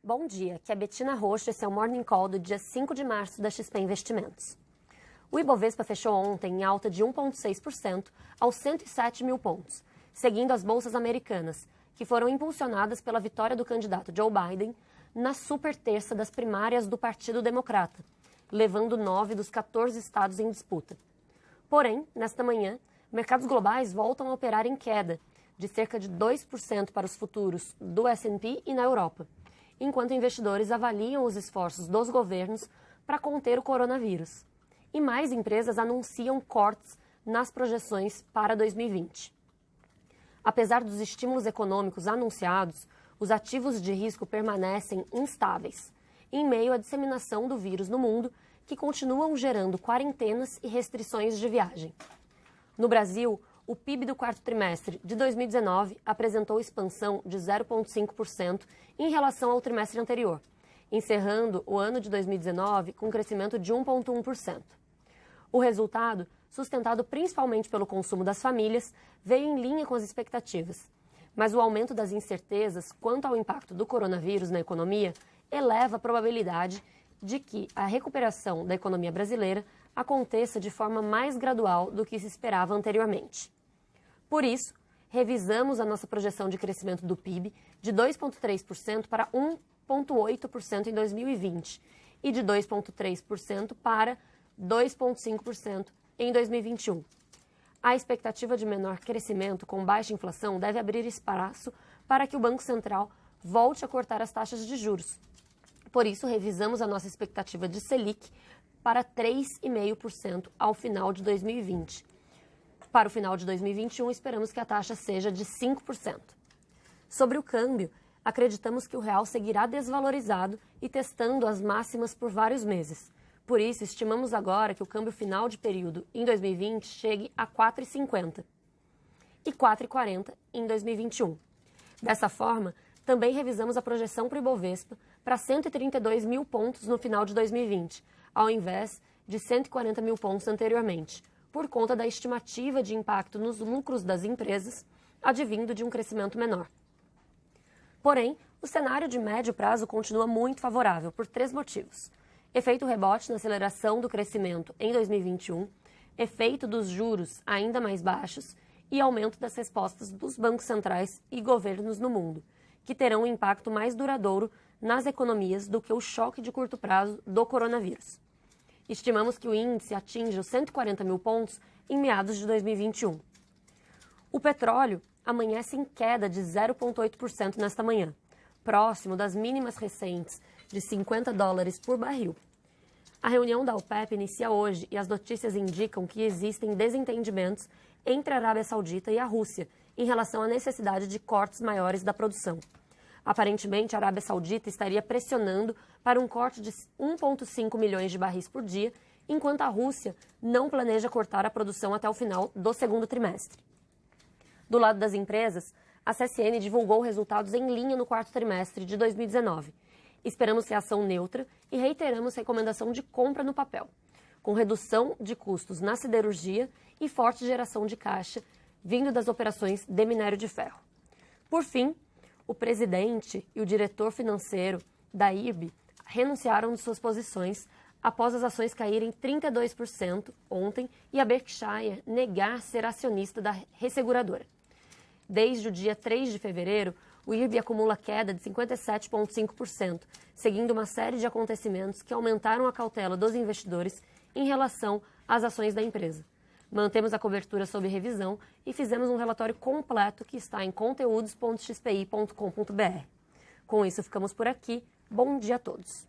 Bom dia, aqui é Betina Rocha, esse é o Morning Call do dia 5 de março da XP Investimentos. O Ibovespa fechou ontem em alta de 1,6% aos 107 mil pontos, seguindo as bolsas americanas, que foram impulsionadas pela vitória do candidato Joe Biden na super terça das primárias do Partido Democrata, levando 9 dos 14 estados em disputa. Porém, nesta manhã, mercados globais voltam a operar em queda, de cerca de 2% para os futuros do S&P e na Europa, enquanto investidores avaliam os esforços dos governos para conter o coronavírus. E mais empresas anunciam cortes nas projeções para 2020. Apesar dos estímulos econômicos anunciados, os ativos de risco permanecem instáveis, em meio à disseminação do vírus no mundo, que continuam gerando quarentenas e restrições de viagem. No Brasil, o PIB do quarto trimestre de 2019 apresentou expansão de 0,5% em relação ao trimestre anterior, encerrando o ano de 2019 com um crescimento de 1,1%. O resultado, sustentado principalmente pelo consumo das famílias, veio em linha com as expectativas, mas o aumento das incertezas quanto ao impacto do coronavírus na economia eleva a probabilidade de que a recuperação da economia brasileira aconteça de forma mais gradual do que se esperava anteriormente. Por isso, revisamos a nossa projeção de crescimento do PIB de 2,3% para 1,8% em 2020 e de 2,3% para 2,5% em 2021. A expectativa de menor crescimento com baixa inflação deve abrir espaço para que o Banco Central volte a cortar as taxas de juros. Por isso, revisamos a nossa expectativa de Selic para 3,5% ao final de 2020. Para o final de 2021, esperamos que a taxa seja de 5%. Sobre o câmbio, acreditamos que o real seguirá desvalorizado e testando as máximas por vários meses. Por isso, estimamos agora que o câmbio final de período em 2020 chegue a 4,50 e 4,40 em 2021. Dessa forma, também revisamos a projeção para o Ibovespa para 132 mil pontos no final de 2020, ao invés de 140 mil pontos anteriormente, por conta da estimativa de impacto nos lucros das empresas, advindo de um crescimento menor. Porém, o cenário de médio prazo continua muito favorável por 3 motivos. Efeito rebote na aceleração do crescimento em 2021, efeito dos juros ainda mais baixos e aumento das respostas dos bancos centrais e governos no mundo, que terão um impacto mais duradouro nas economias do que o choque de curto prazo do coronavírus. Estimamos que o índice atinja os 140 mil pontos em meados de 2021. O petróleo amanhece em queda de 0,8% nesta manhã, próximo das mínimas recentes de $50 por barril. A reunião da OPEP inicia hoje e as notícias indicam que existem desentendimentos entre a Arábia Saudita e a Rússia em relação à necessidade de cortes maiores da produção. Aparentemente, a Arábia Saudita estaria pressionando para um corte de 1,5 milhões de barris por dia, enquanto a Rússia não planeja cortar a produção até o final do segundo trimestre. Do lado das empresas, a CSN divulgou resultados em linha no quarto trimestre de 2019. Esperamos reação neutra e reiteramos recomendação de compra no papel, com redução de custos na siderurgia e forte geração de caixa vindo das operações de minério de ferro. Por fim, o presidente e o diretor financeiro da IRB renunciaram de suas posições após as ações caírem 32% ontem e a Berkshire negar ser acionista da resseguradora. Desde o dia 3 de fevereiro, o IRB acumula queda de 57,5%, seguindo uma série de acontecimentos que aumentaram a cautela dos investidores em relação às ações da empresa. Mantemos a cobertura sob revisão e fizemos um relatório completo que está em conteúdos.xpi.com.br. Com isso, ficamos por aqui. Bom dia a todos.